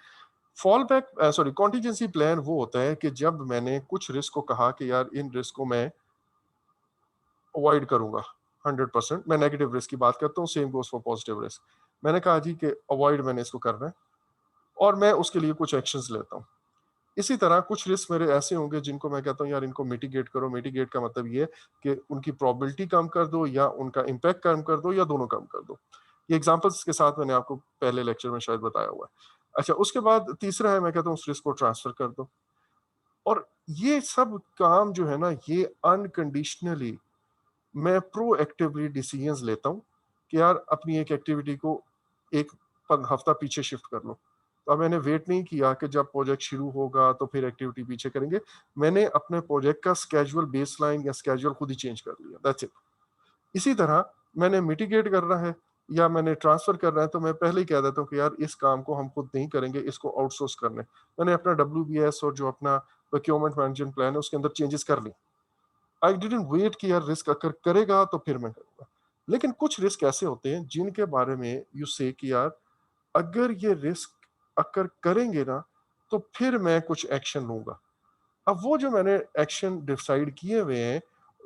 Fall back sorry contingency plan वो होता है कि जब मैंने कुछ रिस्क को कहा कि यार इन रिस्क को मैं अवॉइड करूंगा 100%, मैं नेगेटिव रिस्क की बात करता हूँ, same goes for positive risk. मैंने कहा जी कि अवॉइड मैंने इसको करना है और मैं उसके लिए कुछ एक्शंस लेता हूँ। इसी तरह कुछ रिस्क मेरे ऐसे होंगे जिनको मैं कहता हूँ यार इनको मिटिगेट करो। मिटिगेट का मतलब ये है कि उनकी प्रोबेबिलिटी कम कर दो या उनका इम्पैक्ट कम कर दो या दोनों कम कर दो। ये एग्जांपल्स के साथ मैंने आपको पहले लेक्चर में शायद बताया हुआ है। अच्छा, उसके बाद तीसरा है, मैं कहता हूँ उस रिस्क को ट्रांसफर कर दो। और ये सब काम जो है ना, ये अनकंडीशनली मैं प्रोएक्टिवली डिसीजंस लेता हूँ कि यार अपनी एक एक्टिविटी को एक हफ्ता पीछे शिफ्ट कर लो। तो अब मैंने वेट नहीं किया कि जब प्रोजेक्ट शुरू होगा तो फिर एक्टिविटी पीछे करेंगे। मैंने अपने प्रोजेक्ट का स्केड्यूल बेसलाइन या स्केड्यूल खुद ही चेंज कर लिया, दैट्स इट। इसी तरह मैंने मिटिगेट करना है या मैंने ट्रांसफर करना है, तो मैं पहले ही कह देता हूँ कि यार इस काम को हम खुद नहीं करेंगे, इसको आउटसोर्स करना है। मैंने अपना डब्ल्यूबीएस और जो अपना प्रोक्योरमेंट मैनेजमेंट प्लान है उसके अंदर चेंजेस कर ली। आई डिडंट वेट कि यार रिस्क अगर करेगा तो फिर मैं करूंगा। लेकिन कुछ रिस्क ऐसे होते हैं जिनके बारे में यू से कि यार अगर ये रिस्क अगर करेंगे ना तो फिर मैं कुछ एक्शन लूंगा। अब वो जो मैंने एक्शन डिसाइड किए हुए हैं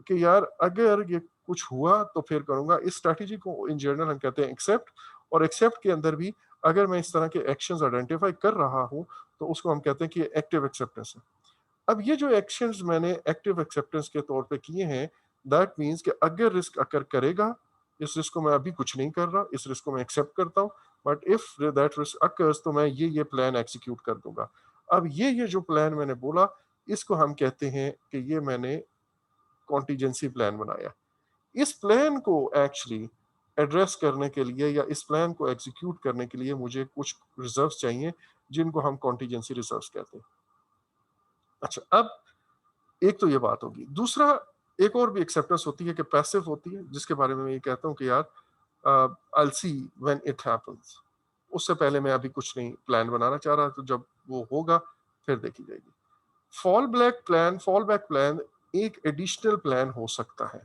कि यार अगर ये कुछ हुआ तो फिर करूंगा, इस स्ट्रैटेजी को इन जनरल हम कहते हैं एक्सेप्ट। और एक्सेप्ट के अंदर भी अगर मैं इस तरह के एक्शंस आइडेंटिफाई कर रहा हूं तो उसको हम कहते हैं कि एक्टिव एक्सेप्टेंस है। अब ये जो एक्शंस मैंने एक्टिव एक्सेप्टेंस के तौर पे किए हैं, दैट मीन्स कि अगर रिस्क अकर करेगा, इस रिस्क को मैं अभी कुछ नहीं कर रहा, इस रिस्क को मैं एक्सेप्ट करता हूँ, but if that risk occurs तो मैं ये प्लान एग्जीक्यूट कर दूंगा। अब ये जो प्लान मैंने बोला, इसको हम कहते हैं कि ये मैंने कॉन्टीजेंसी प्लान बनाया। इस प्लान को एक्चुअली एड्रेस करने के लिए या इस प्लान को एग्जीक्यूट करने के लिए मुझे कुछ रिजर्व्स चाहिए, जिनको हम कॉन्टीजेंसी रिजर्व्स कहते हैं। अच्छा, अब एक तो ये बात होगी। दूसरा, एक और भी एक्सेप्टेंस होती है कि पैसिव होती है, जिसके बारे में मैं ये कहता हूँ कि यार I will see when it happens. उससे पहले मैं अभी कुछ नहीं प्लान बनाना चाह रहा, तो जब वो होगा फिर देखी जाएगी। फॉल बैक प्लान एक एडिशनल प्लान हो सकता है।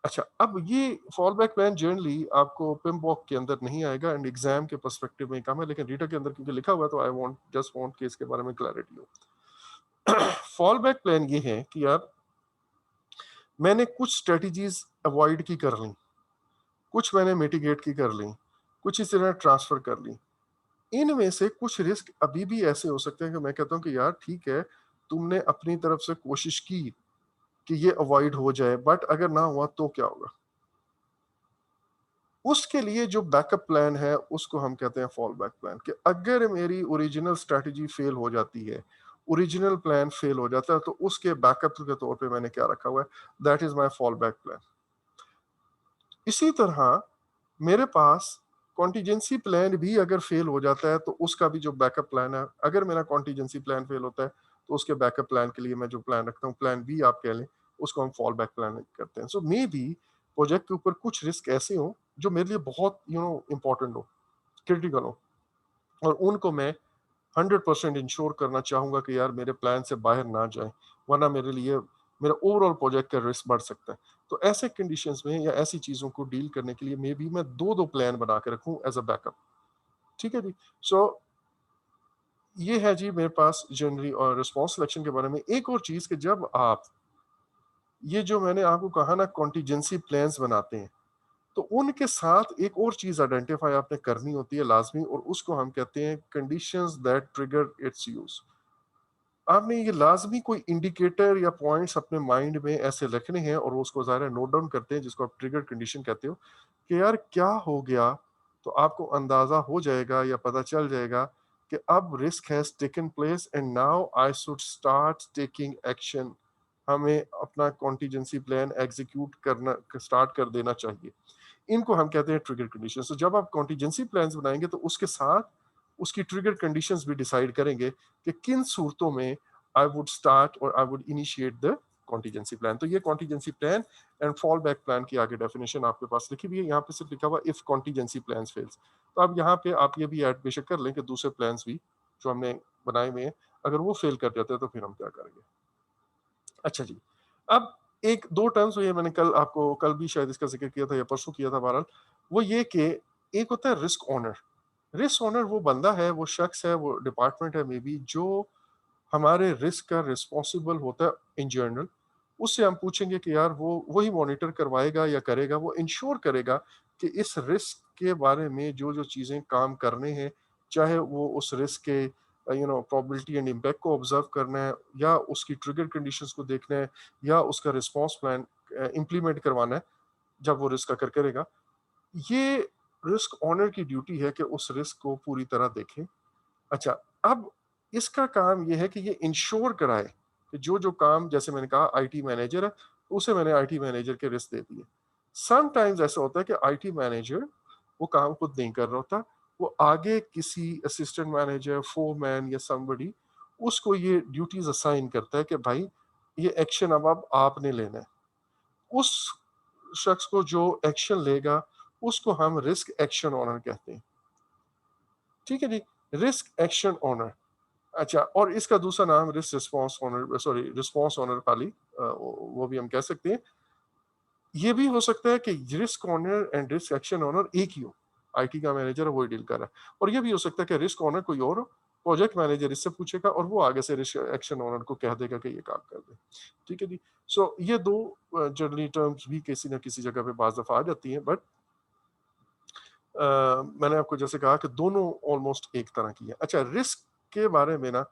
अच्छा, अब ये फॉल बैक प्लान जनरली आपको पिमबॉक के अंदर नहीं आएगा एंड एग्जाम के पर्सपेक्टिव में कम है, लेकिन रीडर के अंदर क्योंकि लिखा हुआ है तो आई वांट जस्ट वांट कि इसके बारे में क्लैरिटी हो। फॉल बैक प्लान ये है कि यार मैंने कुछ स्ट्रेटजीज अवॉइड की कर ली, कुछ मैंने मिटिगेट की कर ली, कुछ इस तरह ट्रांसफर कर ली। इनमें से कुछ रिस्क अभी भी ऐसे हो सकते हैं कि मैं कहता हूं कि यार ठीक है, तुमने अपनी तरफ से कोशिश की कि ये अवॉइड हो जाए, बट अगर ना हुआ तो क्या होगा। उसके लिए जो बैकअप प्लान है उसको हम कहते हैं फॉल बैक प्लान। कि अगर मेरी ओरिजिनल स्ट्रेटजी फेल हो जाती है, ओरिजिनल प्लान फेल हो जाता है, तो उसके बैकअप के तौर पे मैंने क्या रखा हुआ है, that is my fall back plan. इसी तरह मेरे पास कॉन्टीजेंसी प्लान भी अगर फेल हो जाता है तो उसका भी जो बैकअप प्लान है, अगर मेरा कॉन्टीजेंसी प्लान फेल होता है तो उसके बैकअप प्लान के लिए मैं जो प्लान रखता हूँ, प्लान बी आप कह लें, उसको हम फॉल बैक प्लान करते हैं। सो मे बी प्रोजेक्ट के ऊपर कुछ रिस्क ऐसे हो जो मेरे लिए बहुत इंपॉर्टेंट हो, क्रिटिकल हो, और उनको मैं 100% इंश्योर करना चाहूंगा कि यार मेरे प्लान से बाहर ना जाए, वरना मेरे लिए मेरा ओवरऑल प्रोजेक्ट का रिस्क बढ़ सकता है। तो ऐसे कंडीशंस में या ऐसी चीजों को डील करने के लिए मे बी मैं दो दो प्लान बना के रखूं एज अ बैकअप। ठीक है जी। सो ये है जी मेरे पास जनरली और रिस्पॉन्स सिलेक्शन के बारे में। एक और चीज कि जब आप ये जो मैंने आपको कहा ना कॉन्टीजेंसी प्लान्स बनाते हैं, तो उनके साथ एक और चीज आइडेंटिफाई आपने करनी होती है लाजमी, और उसको हम कहते हैं conditions that trigger it's use. आपने ये लाजमी कोई इंडिकेटर या पॉइंट्स अपने माइंड में ऐसे रखने हैं और उसको ज़ाहिर है नोट डाउन करते हैं, जिसको आप ट्रिगर कंडीशन कहते हो। कि यार क्या हो गया, तो आपको अंदाजा हो जाएगा या पता चल जाएगा कि अब risk has taken place and now I should start taking action. हमें अपना कॉन्टीजेंसी प्लान एग्जीक्यूट करना स्टार्ट कर देना चाहिए। इनको हम कहते हैं ट्रिगर कंडीशन। तो जब आप कॉन्टीजेंसी प्लान्स बनाएंगे तो उसके साथ उसकी ट्रिगर कंडीशंस भी डिसाइड करेंगे कि किन सूरतों में आई वुड स्टार्ट और I would initiate the contingency plan. तो ये contingency plan and fall back plan की आगे डेफिनेशन आपके पास लिखी हुई है। यहाँ पे सिर्फ लिखा हुआ इफ कॉन्टीजेंसी प्लान फेल्स। तो अब यहाँ पे आप ये भी ऐड बेशक कर लें कि दूसरे प्लान भी जो हमने बनाए हुए हैं, अगर वो फेल कर जाते हैं तो फिर हम क्या करेंगे। अच्छा जी, अब एक दो टर्म्स हुए, मैंने कल भी शायद इसका जिक्र किया था या परसों किया था बहरहाल। वो ये कि एक होता है रिस्क ओनर। रिस्क ओनर वो बंदा है, वो शख्स है, वो डिपार्टमेंट है मे बी, जो हमारे रिस्क का रिस्पॉन्सिबल होता है इन जनरल। उससे हम पूछेंगे कि यार वो वही मॉनिटर करवाएगा या करेगा, वो इंश्योर करेगा कि इस रिस्क के बारे में जो जो चीज़ें काम करने हैं, चाहे वो उस रिस्क के प्रोबेबिलिटी एंड इम्पैक्ट को ऑब्जर्व करना है, या उसकी ट्रिगर कंडीशंस को देखना है, या उसका रिस्पॉन्स प्लान इम्प्लीमेंट करवाना है जब वो रिस्क अकर करेगा। ये रिस्क ऑनर की ड्यूटी है कि उस रिस्क को पूरी तरह देखें। अच्छा, अब इसका काम ये है कि ये इंश्योर कराए कि जो काम, जैसे मैंने कहा आईटी मैनेजर है, उसे मैंने आईटी मैनेजर के रिस्क दे दिए। समटाइम्स ऐसा होता है कि आईटी मैनेजर वो काम खुद नहीं कर रहा होता, वो आगे किसी असिस्टेंट मैनेजर, फोरमैन या समबडी उसको ये ड्यूटीज असाइन करता है कि भाई ये एक्शन अब आपने लेना है। उस शख्स को जो एक्शन लेगा उसको हम रिस्क एक्शन ओनर कहते हैं। ठीक है जी, रिस्क एक्शन ओनर। अच्छा, और इसका दूसरा नाम risk response owner, sorry response owner खाली, वो भी हम कह सकते हैं। ये भी हो सकता है कि risk owner and risk action owner एक ही हो, आईटी का मैनेजर है वही डील कर रहा है, और ये भी हो सकता है कि रिस्क ओनर कोई और हो, प्रोजेक्ट मैनेजर इससे पूछेगा और वो आगे से रिस्क एक्शन ओनर को कह देगा कि ये काम कर दे। ठीक है जी। सो ये दो जनरली टर्म्स भी किसी ना किसी जगह पे बाज दफा आ जाती हैं, बट मैंने आपको जैसे कहा कि दोनों ऑलमोस्ट एक तरह की है। अच्छा, रिस्क के बारे में ना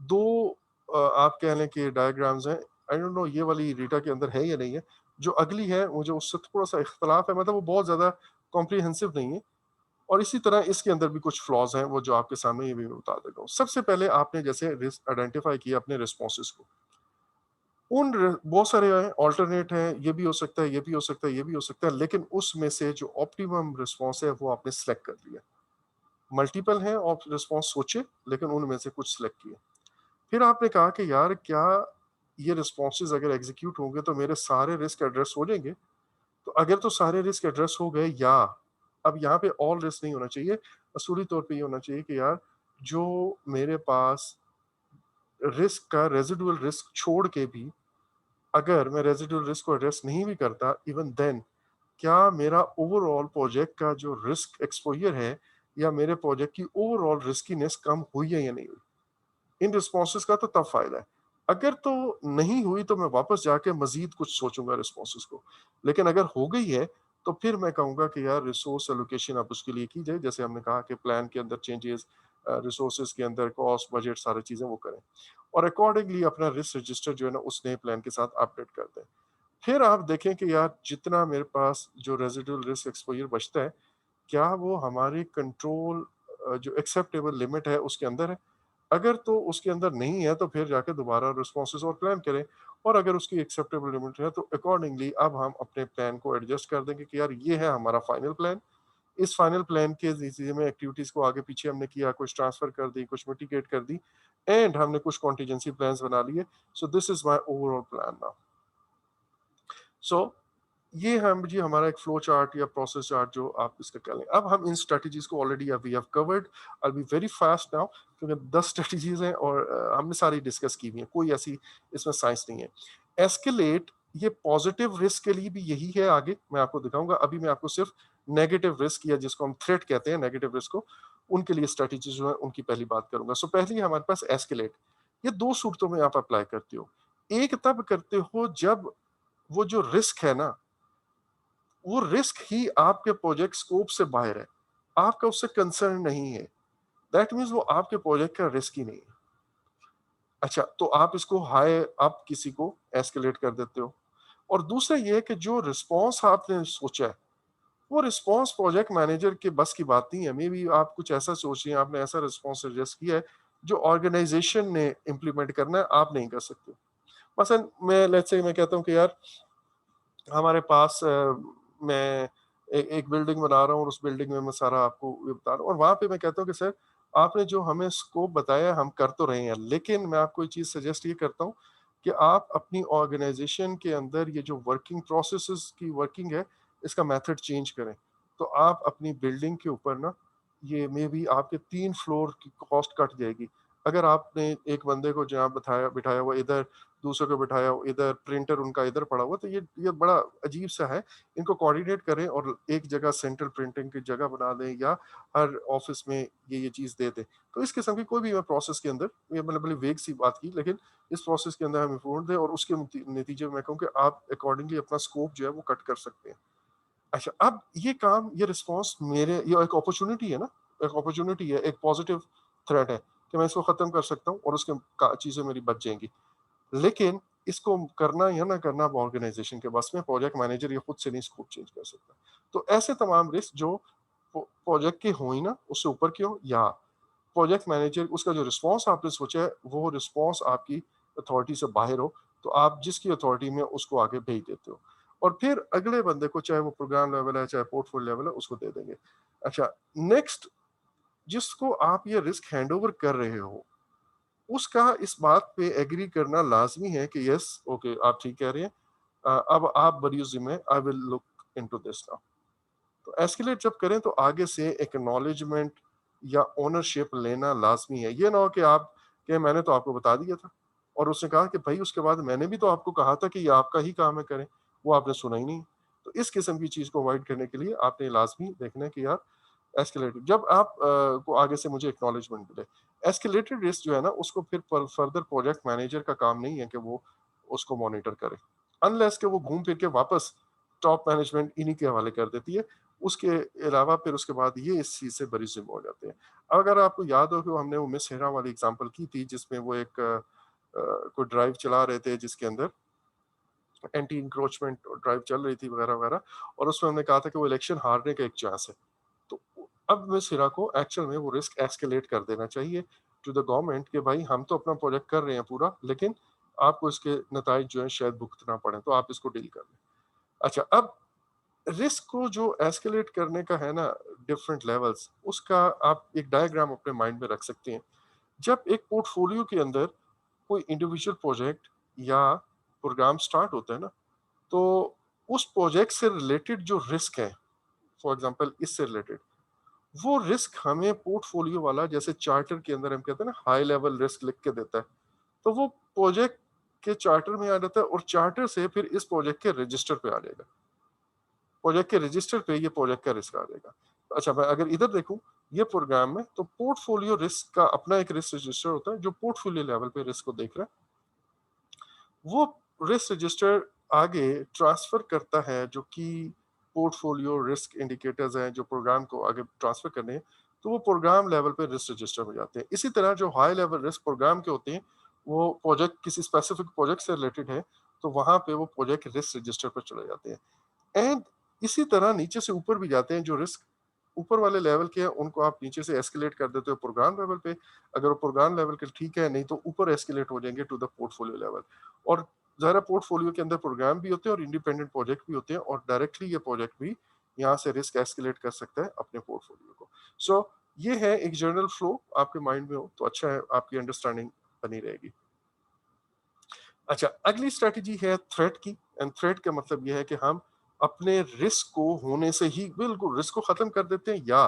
दो आप कह लें कि डायग्राम्स हैं। आई डोंट नो ये वाली रीटा के अंदर है या नहीं है। जो अगली है मुझे उससे थोड़ा सा इख्तलाफ है, मतलब वो बहुत ज्यादा कॉम्प्रिहेंसिव नहीं है, और इसी तरह इसके अंदर भी कुछ फ्लॉज हैं वो जो आपके सामने ये भी मैं बता देता हूँ। सबसे पहले आपने जैसे रिस्क आइडेंटिफाई किया अपने रिस्पॉन्सेज को, बहुत सारे हैं, ऑल्टरनेट हैं, ये भी हो सकता है, ये भी हो सकता है, ये भी हो सकता है, लेकिन उसमें से जो ऑप्टिमम रिस्पॉन्स है वो आपने सेलेक्ट कर लिया। मल्टीपल हैं और रिस्पॉन्स सोचे, लेकिन उनमें से कुछ सेलेक्ट किए। फिर आपने कहा कि यार क्या ये रिस्पॉन्सेज अगर एग्जीक्यूट होंगे तो मेरे सारे रिस्क एड्रेस हो जाएंगे? तो अगर तो सारे रिस्क एड्रेस हो गए, या अब यहाँ पे ऑल रिस्क नहीं होना चाहिए, असूली तौर पे ये होना चाहिए कि यार जो मेरे पास रिस्क का रेजिडुअल रिस्क छोड़ के भी अगर मैं रेजिडुअल रिस्क को एड्रेस नहीं भी करता, इवन देन क्या मेरा ओवरऑल प्रोजेक्ट का जो रिस्क एक्सपोजर है या मेरे प्रोजेक्ट की ओवरऑल रिस्कीनेस कम हुई है या नहीं हुई? इन रिस्पॉन्सेज का तो तब फायदा है। अगर तो नहीं हुई तो मैं वापस जाके मजीद कुछ सोचूंगा रिस्पॉन्सेज को, लेकिन अगर हो गई है तो फिर मैं कहूंगा कि यार रिसोर्स एलोकेशन आप उसके लिए की जाए, जैसे हमने कहा कि प्लान के अंदर चेंजेस, रिसोर्सेज के अंदर कॉस्ट बजट सारी चीजें वो करें, और अकॉर्डिंगली अपना रिस्क रजिस्टर जो है ना उस नए प्लान के साथ अपडेट कर दें। फिर आप देखें कि यार जितना मेरे पास जो रेजिडुअल रिस्क एक्सपोजर बचता है, क्या वो हमारी कंट्रोल जो एक्सेप्टेबल लिमिट है उसके अंदर है? अगर तो उसके अंदर नहीं है तो फिर जाके दोबारा रिस्पॉन्सेज और प्लान करें, और अगर उसकी एक्सेप्टेबल लिमिट है तो अकॉर्डिंगली अब हम अपने प्लान को एडजस्ट कर देंगे कि यार ये है हमारा फाइनल प्लान। इस फाइनल प्लान के नतीजे में एक्टिविटीज को आगे पीछे हमने किया, कुछ ट्रांसफर कर दी, कुछ मिटिगेट कर दी, एंड हमने कुछ कॉन्टीजेंसी प्लान्स बना लिए। So this is my overall plan now. So ये हम जी हमारा एक फ्लो चार्ट या प्रोसेस चार्ट जो आप इसका कह लें। अब हम इन स्ट्रेटजीज को already we have covered. I be very fast now, क्योंकि 10 स्ट्रेटजीज हैं और हमने सारी डिस्कस की हुई हैं, कोई ऐसी इसमें साइंस नहीं है। एस्केलेट, ये पॉजिटिव रिस्क के लिए भी यही है, आगे मैं आपको दिखाऊंगा। अभी मैं आपको सिर्फ नेगेटिव रिस्क या जिसको हम थ्रेट कहते हैं नेगेटिव रिस्क को, उनके लिए स्ट्रेटजी जो है उनकी पहली बात करूंगा। सो पहली है हमारे पास एस्केलेट। ये दो सूरतों में आप अप्लाई करते हो। एक तब करते हो जब वो जो रिस्क है ना, वो रिस्क ही आपके प्रोजेक्ट स्कोप से बाहर है, आपका उससे कंसर्न नहीं है, दैट मीन्स वो आपके प्रोजेक्ट का रिस्क ही नहीं है। अच्छा, तो आप इसको हाई आप किसी को एस्केलेट कर देते हो। और दूसरा ये है कि जो रिस्पॉन्स आपने सोचा है वो रिस्पॉन्स प्रोजेक्ट मैनेजर के बस की बात नहीं है। मे बी आप कुछ ऐसा सोच रहे हैं, आपने ऐसा रिस्पॉन्स सजेस्ट किया है जो ऑर्गेनाइजेशन ने इम्प्लीमेंट करना है, आप नहीं कर सकते। मसलन मैं लेट्स से मैं कहता हूँ कि यार हमारे पास मैं एक बिल्डिंग बना रहा हूँ और उस बिल्डिंग में मैं सारा आपको ये बता रहा हूँ, और वहां पे मैं कहता हूँ कि सर आपने जो हमें स्कोप बताया हम कर तो रहे हैं, लेकिन मैं आपको एक चीज सजेस्ट ये करता हूँ कि आप अपनी ऑर्गेनाइजेशन के अंदर ये जो वर्किंग प्रोसेसेस की वर्किंग है इसका मेथड चेंज करें। तो आप अपनी बिल्डिंग के ऊपर ना, ये मे बी आपके 3 फ्लोर की कॉस्ट कट जाएगी। अगर आपने एक बंदे को जहाँ बताया बिठाया हुआ इधर, दूसरे को बिठाया हुआ इधर, प्रिंटर उनका इधर पड़ा हुआ, तो ये बड़ा अजीब सा है। इनको कोऑर्डिनेट करें और एक जगह सेंट्रल प्रिंटिंग की जगह बना दें, या हर ऑफिस में ये चीज दे दें। तो इस किस्म की कोई भी मैं प्रोसेस के अंदर, ये मतलब बड़ी वेग सी बात की, लेकिन इस प्रोसेस के अंदर हम इम्प्रूवमेंट दें और उसके नतीजे में मैं कहूँ कि आप अकॉर्डिंगली अपना स्कोप जो है वो कट कर सकते हैं। अच्छा, अब ये काम, ये रिस्पॉन्स मेरे, ये एक अपॉर्चुनिटी है ना, एक अपॉर्चुनिटी है, एक पॉजिटिव थ्रेट है। कि मैं इसको खत्म कर सकता हूँ और उसके चीजें मेरी बच जाएंगी। लेकिन इसको करना या ना करना अब ऑर्गेनाइजेशन के बस में, प्रोजेक्ट मैनेजर ये खुद से नहीं स्कोप चेंज कर सकता। तो ऐसे तमाम रिस्क जो प्रोजेक्ट के हो ही ना, उससे ऊपर के हो, या प्रोजेक्ट मैनेजर उसका जो रिस्पॉन्स आपने सोचा है वो रिस्पॉन्स आपकी अथॉरिटी से बाहर हो, तो आप जिसकी अथॉरिटी में उसको आगे भेज देते हो और फिर अगले बंदे को, चाहे वो प्रोग्राम लेवल है चाहे पोर्टफोलियो लेवल है, उसको दे देंगे। अच्छा, नेक्स्ट, जिसको आप ये रिस्क हैंडओवर कर रहे हो उसका इस बात पे एग्री करना लाजमी है कि यस ओके आप ठीक कह रहे हैं, अब आप बड़ी जिम्मे, I will look into this now. तो एस्केलेट जब करें तो आगे से एक्नॉलेजमेंट या ओनरशिप लेना लाजमी है। ये ना हो कि आप कि मैंने तो आपको बता दिया था और उसने कहा कि भाई उसके बाद मैंने भी तो आपको कहा था कि ये आपका ही काम है करें, वो आपने सुना ही नहीं। तो इस किस्म की चीज को अवॉइड करने के लिए आपने लाजमी देखना है कि यार एस्केलेटेड, जब आप को आगे से मुझे एक्नॉलेजमेंट मिले। एस्केलेटेड रिस्क जो है ना उसको फिर फर्दर प्रोजेक्ट मैनेजर का काम नहीं है कि वो उसको मॉनिटर करे, अनलेस के वो घूम फिर के वापस टॉप मैनेजमेंट इन्हीं के हवाले कर देती है। उसके अलावा फिर उसके बाद ये इस चीज से बरी जिम्मे हो जाते हैं। अगर आपको याद हो कि हमने वो मिस हेरा वाली एग्जांपल की थी जिसमें वो एक कोई ड्राइव चला रहे थे जिसके अंदर एंटी इंक्रोचमेंट ड्राइव चल रही थी वगैरह वगैरह, और उसमें हमने कहा था कि वो इलेक्शन हारने का एक चांस है। तो अब मिस हिरा को एक्चुअल में वो रिस्क एस्केलेट कर देना चाहिए टू द गवर्नमेंट कि भाई हम तो अपना प्रोजेक्ट कर रहे हैं पूरा, लेकिन आपको इसके नताइज जो है शायद भुगतना पड़े, तो आप इसको डील कर लें। अच्छा, अब रिस्क को जो एस्केलेट करने का है ना, डिफरेंट लेवल्स, उसका आप एक डायग्राम अपने माइंड में रख सकते हैं। जब एक पोर्टफोलियो के अंदर कोई इंडिविजुअल प्रोजेक्ट या प्रोग्राम स्टार्ट होता है ना, तो उस प्रोजेक्ट से रिलेटेड जो रिस्क है, फॉर एग्जांपल इससे रिलेटेड, वो रिस्क हमें पोर्टफोलियो वाला जैसे चार्टर के अंदर हम कहते हैं ना हाई लेवल रिस्क लिख के देता है, तो वो प्रोजेक्ट के चार्टर में आ जाता है और चार्टर से फिर इस प्रोजेक्ट के रजिस्टर पे आ जाएगा। प्रोजेक्ट के रजिस्टर पे ये प्रोजेक्ट का रिस्क आ जाएगा। अच्छा, मैं अगर इधर देखूं ये प्रोग्राम में, तो पोर्टफोलियो रिस्क का अपना एक रिस्क रजिस्टर होता है जो पोर्टफोलियो लेवल पे रिस्क को देख रहा है। वो रिस्क रजिस्टर आगे ट्रांसफर करता है जो कि पोर्टफोलियो रिस्क इंडिकेटर्स हैं जो प्रोग्राम को आगे ट्रांसफर करने हैं, तो वो प्रोग्राम लेवल पे रिस्क रजिस्टर में जाते हैं। इसी तरह जो हाई लेवल रिस्क प्रोग्राम के होते हैं वो प्रोजेक्ट किसी स्पेसिफिक प्रोजेक्ट से रिलेटेड है, तो वहां पे वो प्रोजेक्ट रिस्क रजिस्टर पर चले जाते हैं। एंड इसी तरह नीचे से ऊपर भी जाते हैं, जो रिस्क ऊपर वाले लेवल के हैं उनको आप नीचे से एस्केलेट कर देते हो प्रोग्राम लेवल पे। अगर वो प्रोग्राम लेवल के ठीक है, नहीं तो ऊपर एस्केलेट हो जाएंगे टू द पोर्टफोलियो लेवल। और ज़ाहिर है पोर्टफोलियो के अंदर प्रोग्राम भी होते हैं और इंडिपेंडेंट प्रोजेक्ट भी होते हैं, और डायरेक्टली ये प्रोजेक्ट भी यहाँ से रिस्क एस्केलेट कर सकता है अपने पोर्टफोलियो को। सो ये है एक जनरल फ्लो, आपके माइंड में हो तो अच्छा है, आपकी अंडरस्टैंडिंग बनी रहेगी। अच्छा, अगली स्ट्रेटजी है थ्रेट की। एंड थ्रेट का मतलब यह है कि हम अपने रिस्क को होने से ही बिल्कुल रिस्क को खत्म कर देते हैं, या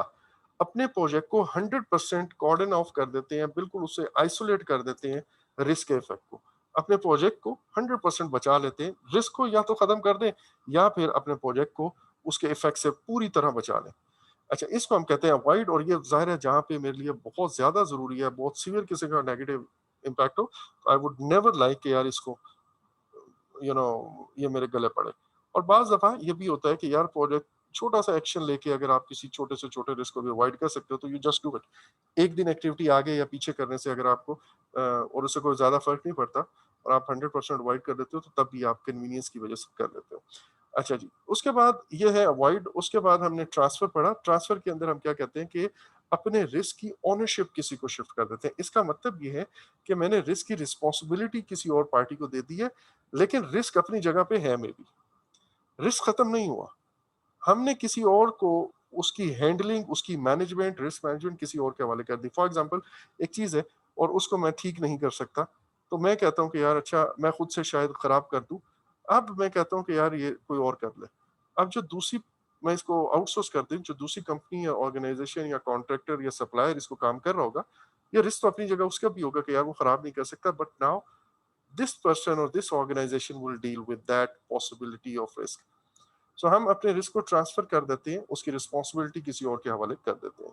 अपने प्रोजेक्ट को 100% कॉर्डन ऑफ कर देते हैं, बिल्कुल उसे आइसोलेट कर देते हैं रिस्क के इफेक्ट को। अपने प्रोजेक्ट को 100% बचा लेते हैं, रिस्क को या तो खत्म कर दें या फिर अपने प्रोजेक्ट को उसके इफेक्ट से पूरी तरह बचा लें। अच्छा, इसको हम कहते हैं अवॉइड, और ये ज़ाहिर है जहाँ पे मेरे लिए बहुत ज़्यादा ज़रूरी है, बहुत सीवियर किसी का नेगेटिव इम्पैक्ट हो, आई वुड नेवर लाइक कि यार इसको ये मेरे गले पड़े। और बाज़ दफ़ा ये भी होता है कि यार प्रोजेक्ट छोटा सा एक्शन लेके अगर आप किसी छोटे से छोटे रिस्क को भी अवॉइड कर सकते हो तो यू जस्ट डू इट। एक दिन एक्टिविटी आगे या पीछे करने से अगर आपको और उससे कोई ज़्यादा फ़र्क नहीं पड़ता और आप 100% अवॉइड कर देते हो, तो तब भी आप कन्वीनियंस की वजह से कर लेते हो। अच्छा जी, उसके बाद ये है अवॉइड। उसके बाद हमने ट्रांसफर पढ़ा। ट्रांसफर के अंदर हम क्या कहते हैं कि अपने रिस्क की ओनरशिप किसी को शिफ्ट कर देते हैं। इसका मतलब ये है कि मैंने रिस्क की रिस्पॉन्सिबिलिटी किसी और पार्टी को दे दी है, लेकिन रिस्क अपनी जगह पे है मेरी, रिस्क खत्म नहीं हुआ। हमने किसी और को उसकी हैंडलिंग, उसकी मैनेजमेंट, रिस्क मैनेजमेंट किसी और के हवाले कर दी। फॉर एग्जांपल एक चीज़ है और उसको मैं ठीक नहीं कर सकता, तो मैं कहता हूँ कि यार अच्छा मैं खुद से शायद खराब कर दूँ। अब मैं कहता हूँ कि यार ये कोई और कर ले। अब जो दूसरी, मैं इसको आउटसोर्स कर दूँ, जो दूसरी कंपनी या ऑर्गेनाइजेशन या कॉन्ट्रैक्टर या सप्लायर इसको काम कर रहा होगा, ये रिस्क तो अपनी जगह उसका भी होगा कि यार वो खराब नहीं कर सकता, but now this person or this organization will deal with that possibility of risk. So हम अपने रिस्क को ट्रांसफर कर देते हैं, उसकी रिस्पॉन्सिबिलिटी किसी और के हवाले कर देते हैं।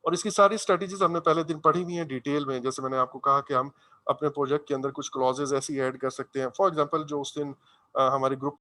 और इसकी सारी स्ट्रेटेजीज हमने पहले दिन पढ़ी हुई हैं डिटेल में। जैसे मैंने आपको कहा कि हम अपने प्रोजेक्ट के अंदर कुछ क्लॉजेज ऐसी ऐड कर सकते हैं। फॉर एग्जांपल जो उस दिन हमारे ग्रुप